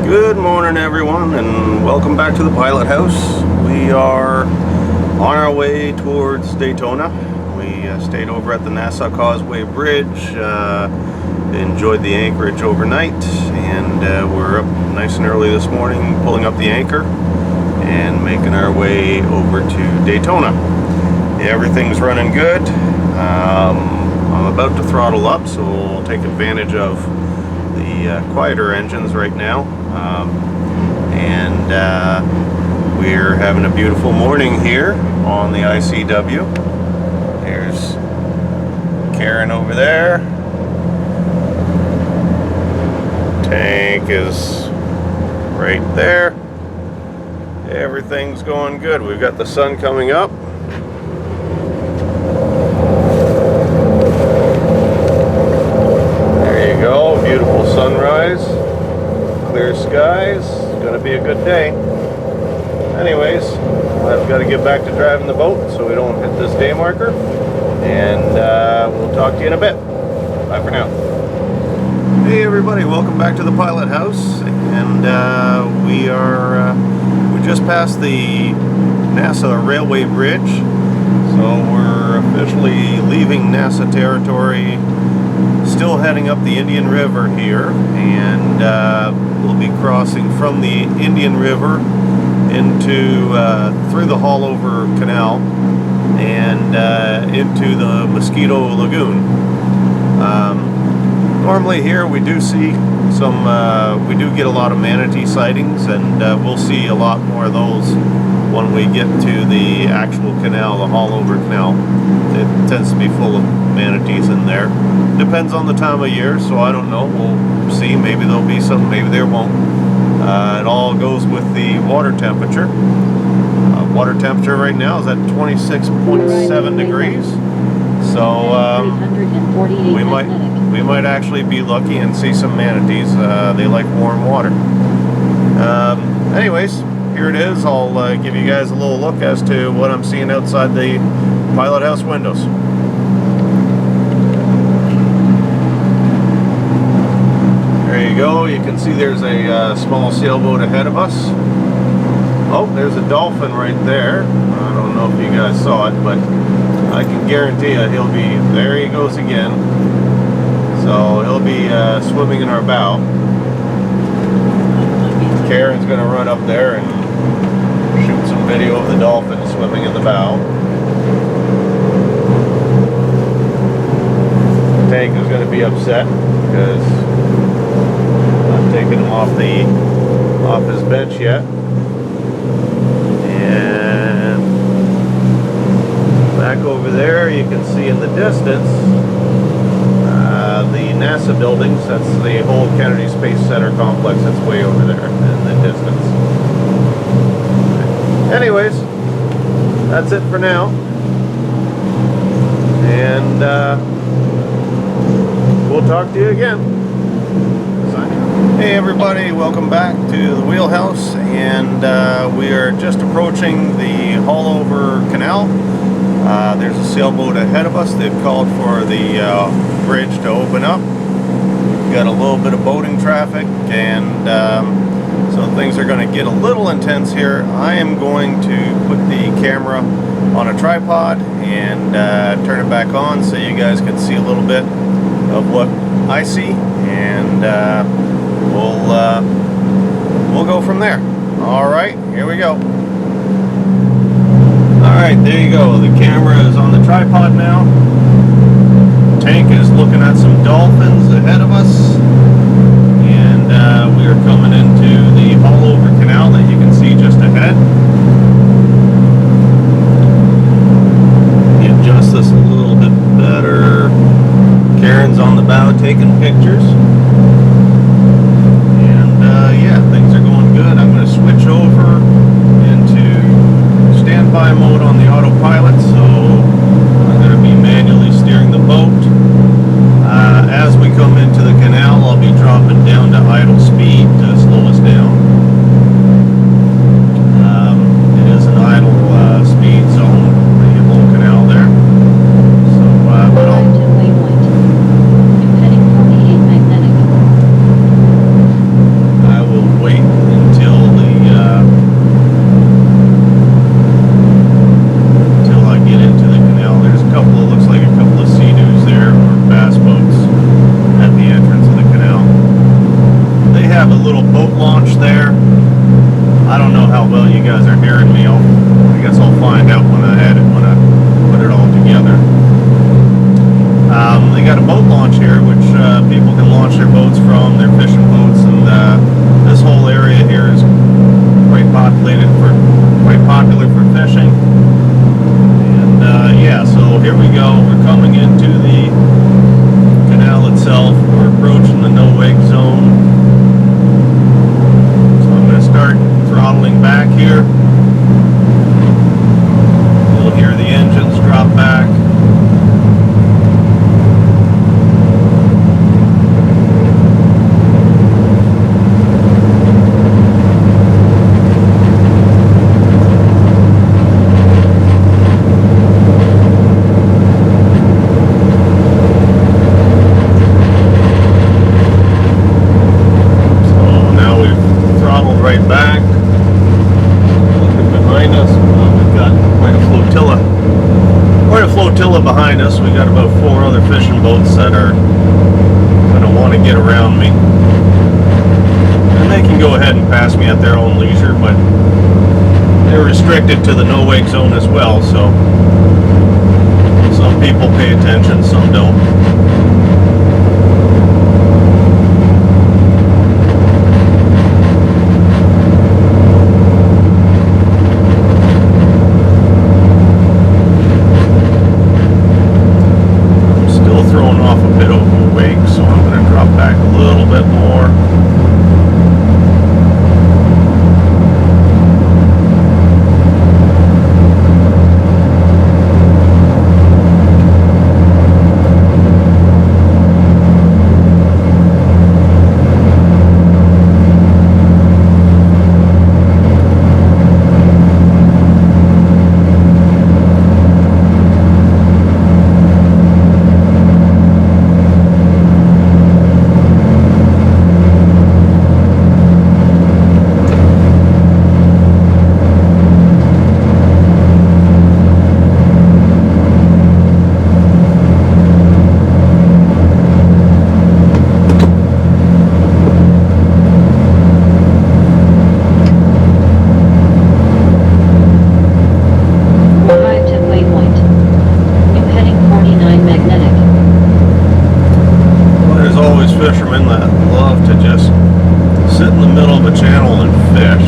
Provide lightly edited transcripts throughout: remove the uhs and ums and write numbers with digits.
Good morning, everyone, and welcome back to the Pilot House. We are on our way towards Daytona. We stayed over at the Nassau Causeway Bridge, enjoyed the anchorage overnight, and we're up nice and early this morning pulling up the anchor and making our way over to Daytona. Everything's running good. I'm about to throttle up, so we'll take advantage of the quieter engines right now. We're having a beautiful morning here on the ICW. There's Karen over there. Tank is right there. Everything's going good. We've got the sun coming up. There you go, beautiful sunrise, clear skies. It's going to be a good day. Anyways, I've got to get back to driving the boat so we don't hit this day marker, and we'll talk to you in a bit. Bye for now. Hey everybody, welcome back to the Pilot House, and we just passed the Nassau Railway Bridge, so we're officially leaving NASA territory, still heading up the Indian River here, and we'll be crossing from the Indian River into through the Haulover Canal and into the Mosquito Lagoon. Normally here we do see some, we do get a lot of manatee sightings, and we'll see a lot more of those when we get to the actual canal, the Haulover Canal. It tends to be full of manatees in there. Depends on the time of year, so I don't know. We'll see. Maybe there'll be some, maybe there won't. It all goes with the water temperature. Water temperature right now is at 26.7 degrees. So we might actually be lucky and see some manatees. They like warm water. Anyways, here it is. I'll give you guys a little look as to what I'm seeing outside the Pilot House windows. There you go. You can see there's a small sailboat ahead of us. Oh, there's a dolphin right there. I don't know if you guys saw it, but I can guarantee you he'll be, there he goes again. So he'll be swimming in our bow. Karen's going to run up there and shoot some video of the dolphin swimming in the bow. The tank is going to be upset because I'm taking him off his bench yet. And back over there you can see in the distance the NASA buildings. That's the whole Kennedy Space Center complex that's way over there in the distance. Anyways, that's it for now. And we'll talk to you again. Hey everybody, welcome back to the wheelhouse, and we are just approaching the Haulover Canal. There's a sailboat ahead of us. They've called for the bridge to open up. We've got a little bit of boating traffic, and so things are going to get a little intense here. I am going to put the camera on a tripod and turn it back on so you guys can see a little bit of what I see, and we'll go from there. All right, here we go. All right, there you go. The camera is on the tripod now. Tank is looking at some dolphins ahead of us, and we are coming into the Haulover Canal that you can see just ahead. Let me adjust this a little bit better. Karen's on the bow taking pictures. Yeah, things are going good. I'm going to switch over into standby mode on the autopilot, so I'm going to be manually steering the boat. As we come into the canal, I'll be dropping down to idle speed to slow us down. It is an idle speed zone, the whole canal there. So, but I'll have a little boat launch there. I don't know how well you guys are hearing me. I guess I'll find out when I put it all together. They got a boat launch here, which people can launch their boats from, their fishing boats, and this whole area here is quite popular for fishing. And yeah, so here we go. We're coming into the canal itself. We're approaching the no-wake zone. So I'm going to start throttling back here. You'll hear the engines drop back. Behind us, we got about 4 other fishing boats that are going to want to get around me, and they can go ahead and pass me at their own leisure, but they're restricted to the no-wake zone as well, so some people pay attention, some don't. Fishermen that love to just sit in the middle of a channel and fish.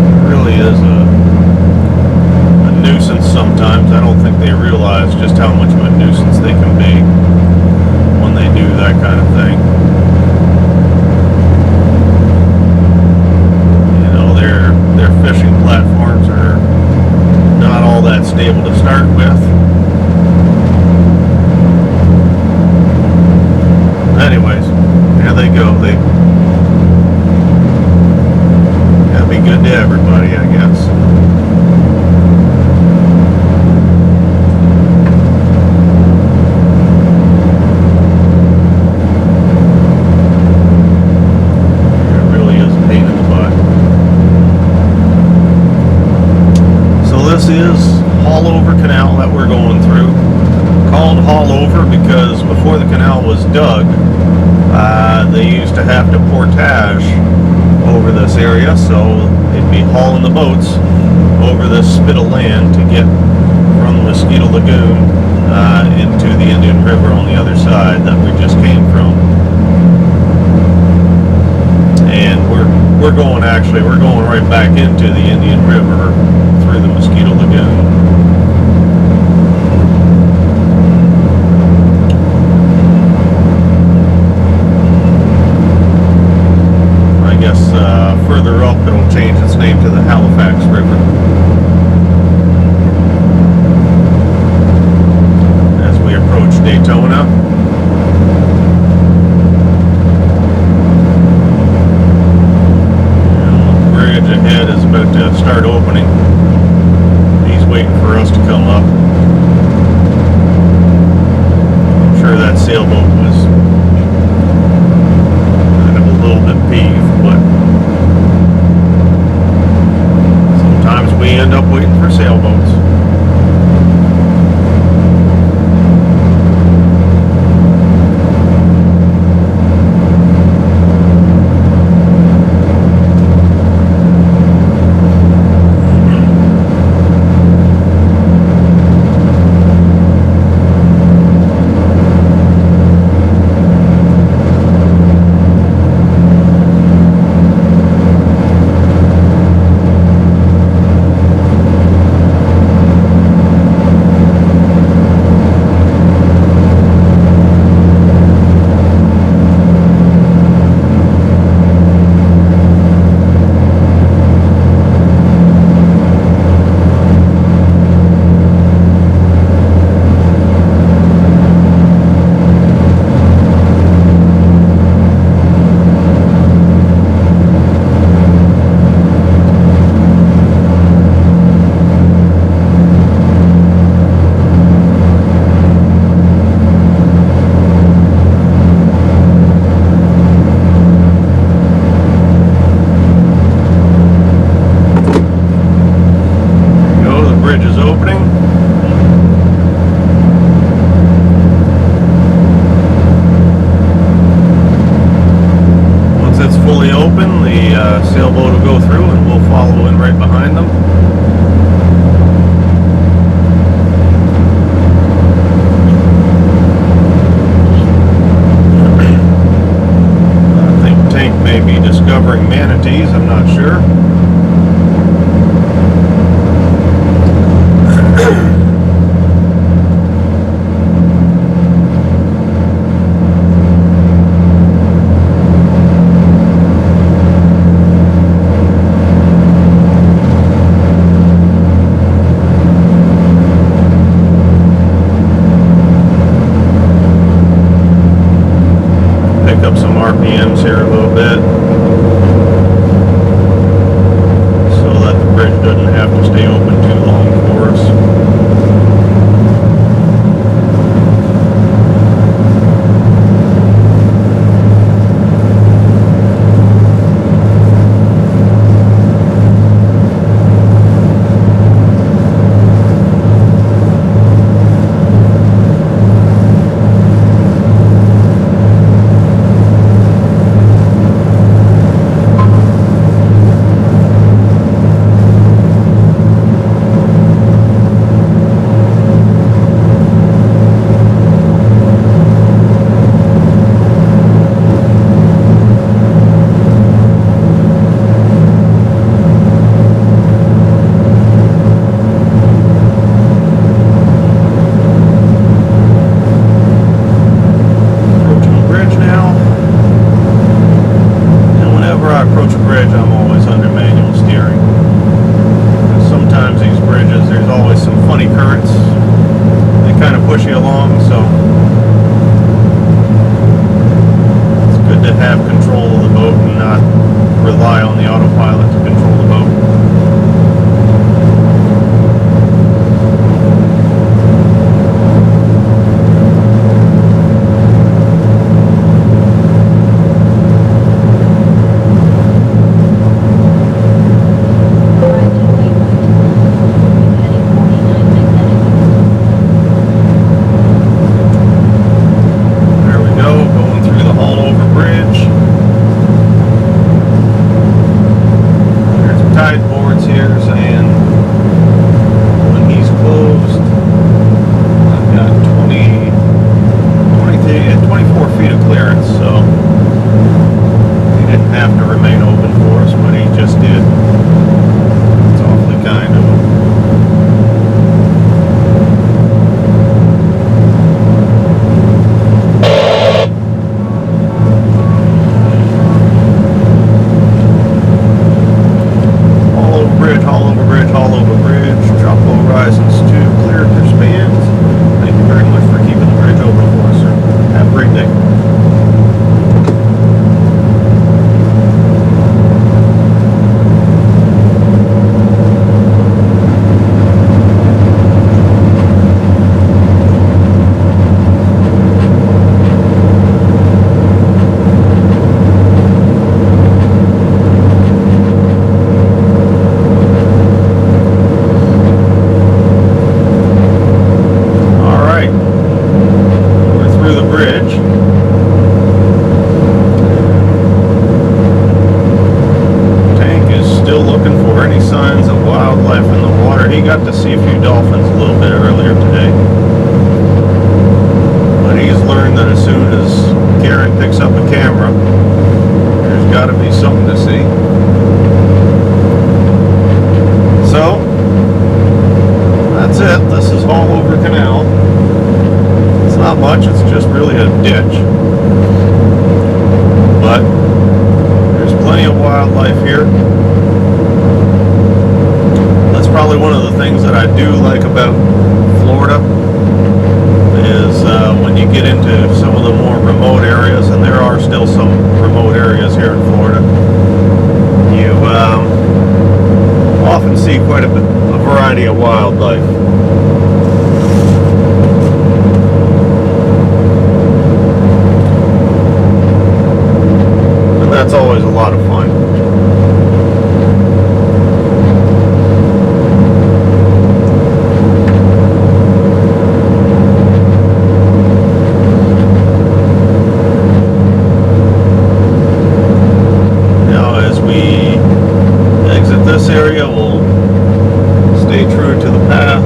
It really is a nuisance sometimes. I don't think they realize just how much of a nuisance they can be when they do that kind of thing. You know, their fishing platforms are not all that stable to start with. Anyways, there they go. They gotta be good to everybody, I guess. It really is a pain in the butt. So this is Haulover Canal that we're going through. Called Haulover because before the canal was dug, they used to have to portage over this area, so they'd be hauling the boats over this spit of land to get from the Mosquito Lagoon into the Indian River on the other side that we just came from. And we're going right back into the Indian River through the Mosquito Lagoon. Further up, it'll change its name to the Halifax River. As we approach Daytona. And the bridge ahead is about to start opening. He's waiting for us to come up. I'm sure that sailboat was kind of a little bit peeved, but sometimes may be discovering manatees, I'm not sure. Up some RPMs here a little bit so that the bridge doesn't have to stay open too long for us. Push you along, so it's good to have control of the boat and not rely on the autopilot to control the boat. Got to see a few dolphins a little bit earlier today, but he's learned that as soon as Karen picks up a camera, there's got to be something to see. So that's it. This is Haulover Canal. It's not much, it's just really a ditch, but there's plenty of wildlife here. Probably one of the things that I do like about Florida is when you get into some of the more remote areas, and there are still some remote areas here in Florida, you often see quite a variety of wildlife. And that's always a lot of fun. Area will stay true to the path.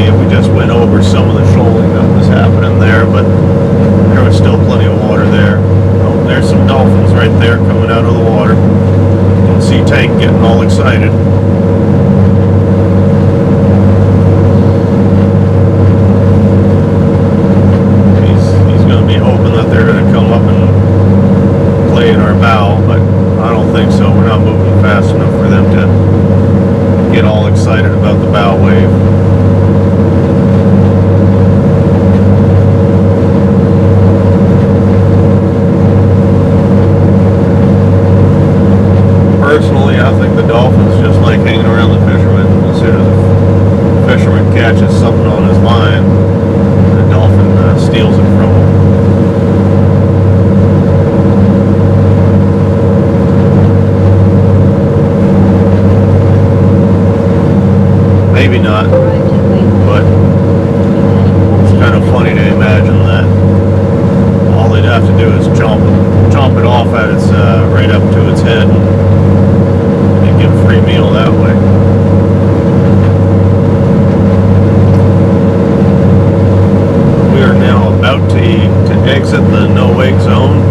Obviously, we just went over some of the shoaling that was happening there, but there was still plenty of water there. Oh, there's some dolphins right there coming out of the water. You can see Tank getting all excited. He's going to be hoping that they're going to come up and play in our bow, but I don't think so. We're not moving fast enough for them to get all excited about the bow wave. Personally, I think the dolphins just like hanging around the fishermen. As soon as the fisherman catches something on his line, the dolphin steals it from him. Maybe not, but it's kind of funny to imagine that all they'd have to do is chomp it off at its right up to its head and get a free meal that way. We are now about to exit the no-wake zone.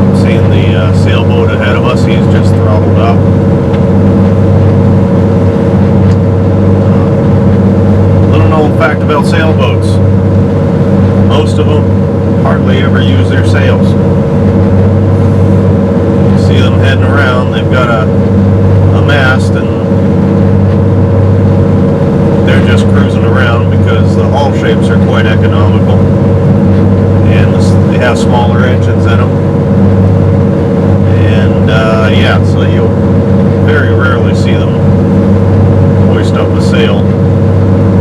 I'm seeing the sailboat ahead of us. He's just throttled up. Fact about sailboats, most of them hardly ever use their sails. You see them heading around, they've got a mast and they're just cruising around because the hull shapes are quite economical and they have smaller engines in them, and yeah, so you'll very rarely see them hoist up a sail.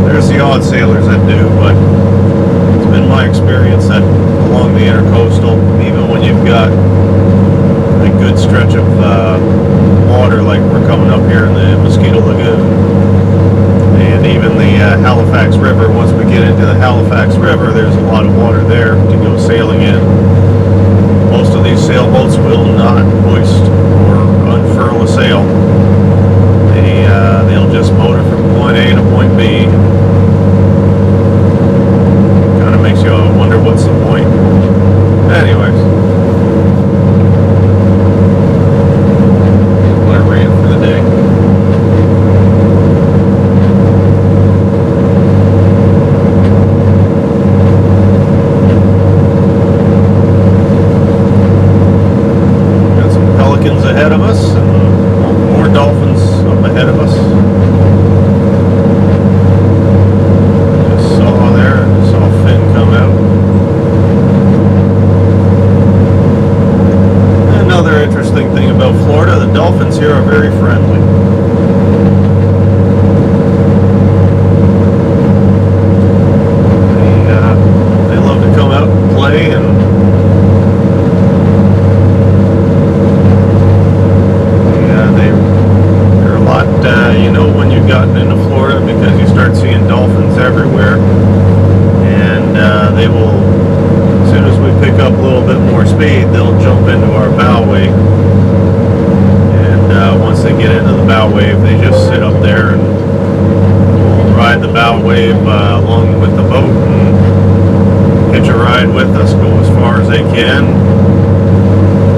There's the odd sailors that do, but it's been my experience that along the intercoastal, even when you've got a good stretch of water like we're coming up here in the Mosquito Lagoon, and even the Halifax River, once we get into the Halifax River, there's a lot of water there to go sailing in. Most of these sailboats will not hoist or unfurl a sail. They'll just motor from point A to point B. Kind of makes you wonder what's the point. Anyways, my rant for the day. Got some pelicans ahead of us and more dolphins up ahead of us. Just saw Finn come out. Another interesting thing about Florida, the dolphins here are very friendly. They love to come out and play, and they're a lot, you know, when you've gotten into Florida, because you start seeing dolphins everywhere, and they will, as soon as we pick up a little bit more speed, they'll jump into our bow wave, and once they get into the bow wave, they just sit up there and ride the bow wave along with the boat and hitch a ride with us, go as far as they can.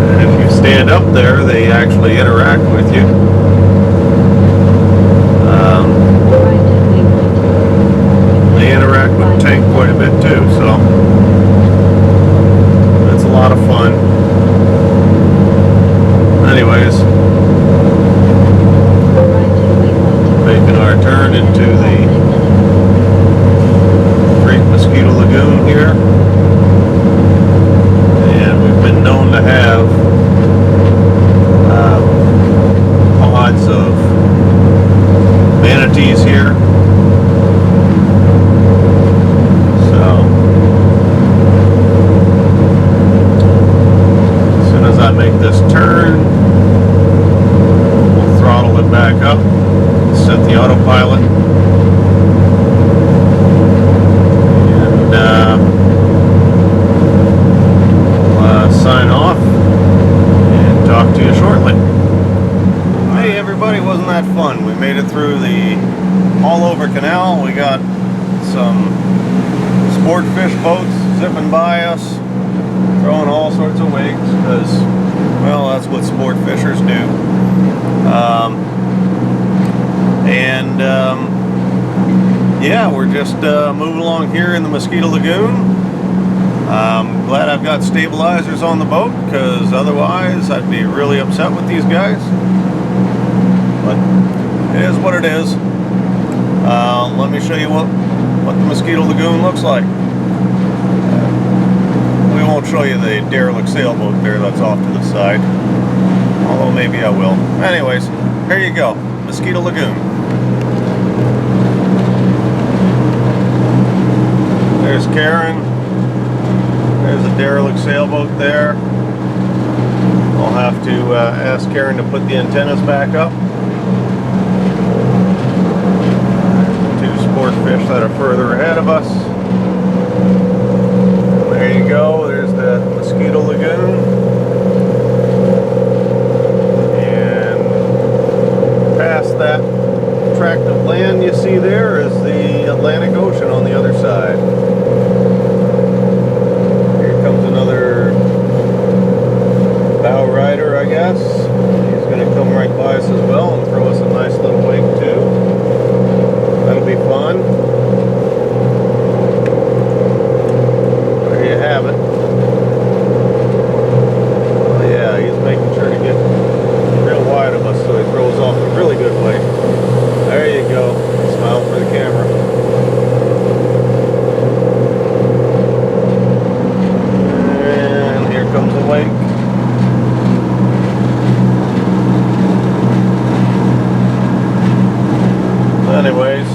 And if you stand up there, they actually interact with you. They interact with Tank quite a bit too, so that's a lot of fun. Anyways, making our turn into the Great Mosquito Lagoon here, and we've been known to have pods of manatees here. So as soon as I make this turn, we'll throttle it back up, set the autopilot, and we'll sign off and talk to you shortly. Hey everybody, wasn't that fun? fun. We made it through the all-over canal. We got some sport fish boats zipping by us, throwing all sorts of wakes, because, well, that's what sport fishers do. Yeah, we're just moving along here in the Mosquito Lagoon. I'm glad I've got stabilizers on the boat, because otherwise I'd be really upset with these guys. But it is what it is. Let me show you what the Mosquito Lagoon looks like. We won't show you the derelict sailboat there that's off to the side, although maybe I will. Anyways, here you go, Mosquito Lagoon. There's Karen. There's a derelict sailboat there. I'll have to ask Karen to put the antennas back up. Two sport fish that are further ahead of us. There you go. There's the Mosquito Lagoon. And past that tract of land you see there is the Atlantic Ocean on the other side. Another bow rider, I guess. He's going to come right by us as well and throw us a nice little wake too. That'll be fun. There you have it. Oh yeah, he's making sure to get real wide of us so he throws off a really good wake. There you go. Smile for the camera. Comes a wake. Anyways,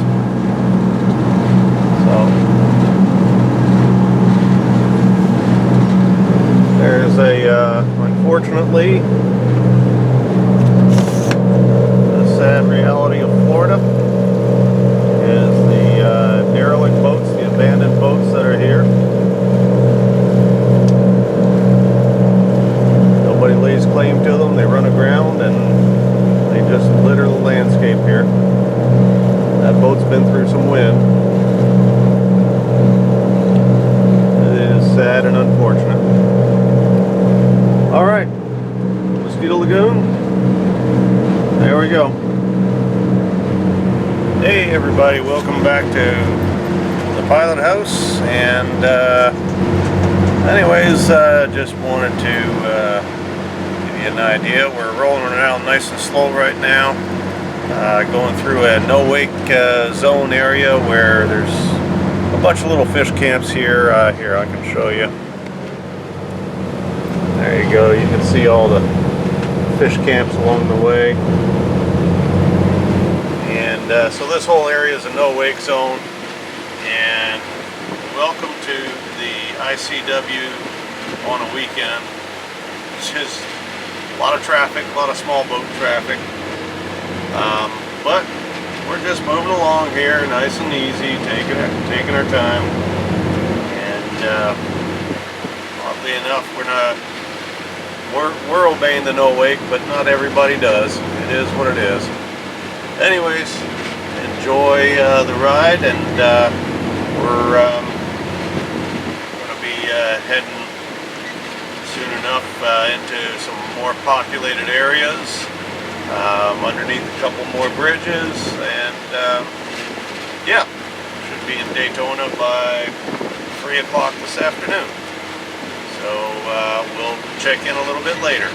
so there's unfortunately, the sad reality of Florida is the derelict boats, the abandoned boats that are here. Nobody lays claim to them. They run aground and they just litter the landscape here. That boat's been through some wind. It is sad and unfortunate. Alright, Mosquito Lagoon. There we go. Hey everybody, welcome back to the pilot house. And anyways, just wanted to an idea. We're rolling around nice and slow right now, going through a no wake zone area where there's a bunch of little fish camps here. Here, I can show you. There you go. You can see all the fish camps along the way. And so this whole area is a no wake zone. And welcome to the ICW on a weekend. It's just a lot of traffic, a lot of small boat traffic, but we're just moving along here, nice and easy, taking our time. And oddly enough, we're obeying the no wake, but not everybody does. It is what it is. Anyways, enjoy the ride, and we're going to be heading soon enough into some more populated areas, underneath a couple more bridges, and yeah, should be in Daytona by 3 o'clock this afternoon. So we'll check in a little bit later.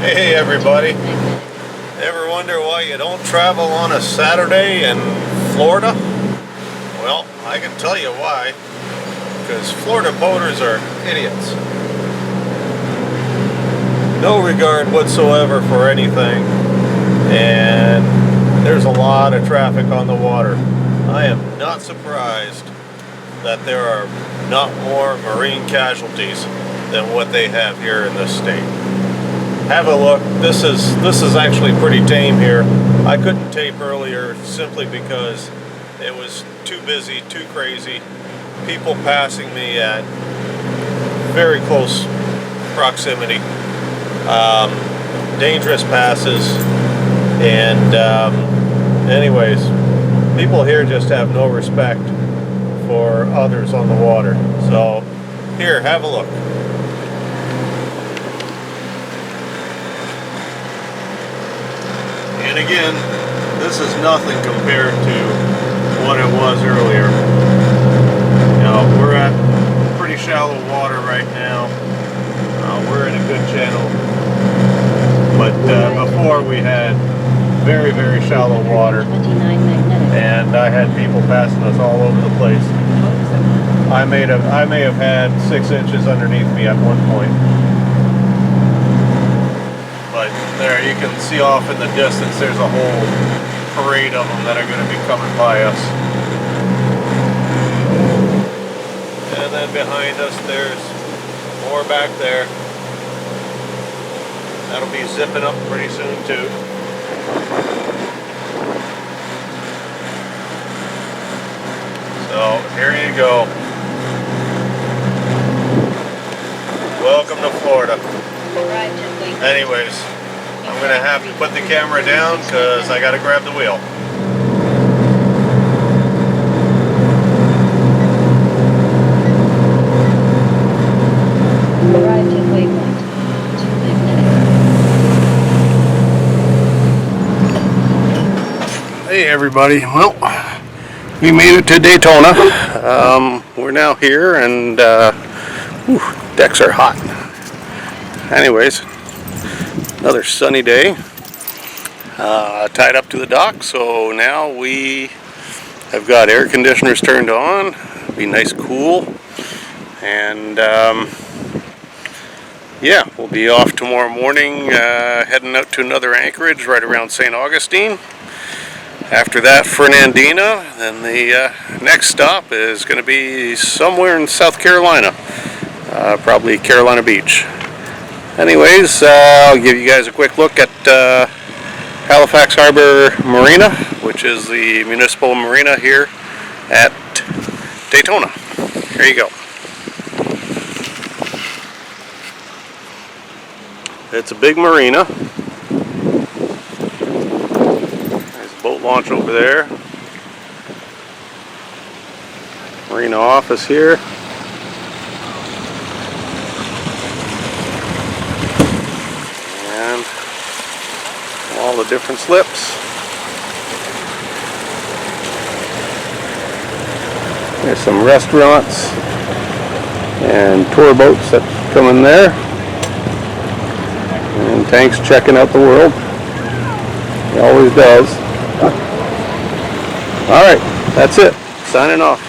Hey everybody, ever wonder why you don't travel on a Saturday in Florida? Well, I can tell you why. Because Florida boaters are idiots. No regard whatsoever for anything, and there's a lot of traffic on the water. I am not surprised that there are not more marine casualties than what they have here in this state. Have a look. This is actually pretty tame here. I couldn't tape earlier simply because it was too busy, too crazy. People passing me at very close proximity. Dangerous passes. And anyways, people here just have no respect for others on the water. So here, have a look. And again, this is nothing compared to what it was earlier. Now, we're at pretty shallow water right now. We're in a good channel. But before we had very, very shallow water. And I had people passing us all over the place. I may have had 6 inches underneath me at one point. But there, you can see off in the distance, there's a whole parade of them that are going to be coming by us. And then behind us, there's more back there. That'll be zipping up pretty soon too. So here you go. Welcome to Florida. Anyways, I'm going to have to put the camera down because I got to grab the wheel. Arrived at waypoint. 2 minutes. Hey everybody. Well, we made it to Daytona. We're now here and decks are hot. Anyways, another sunny day. Tied up to the dock, so now we have got air conditioners turned on. Be nice cool. And yeah, we'll be off tomorrow morning, heading out to another anchorage right around St. Augustine. After that, Fernandina. Then the next stop is going to be somewhere in South Carolina, probably Carolina Beach. Anyways, I'll give you guys a quick look at Halifax Harbor Marina, which is the municipal marina here at Daytona. Here you go. It's a big marina. There's a boat launch over there. Marina office here. And all the different slips. There's some restaurants and tour boats that come in there. And Tank's checking out the world. He always does. Alright, that's it. Signing off.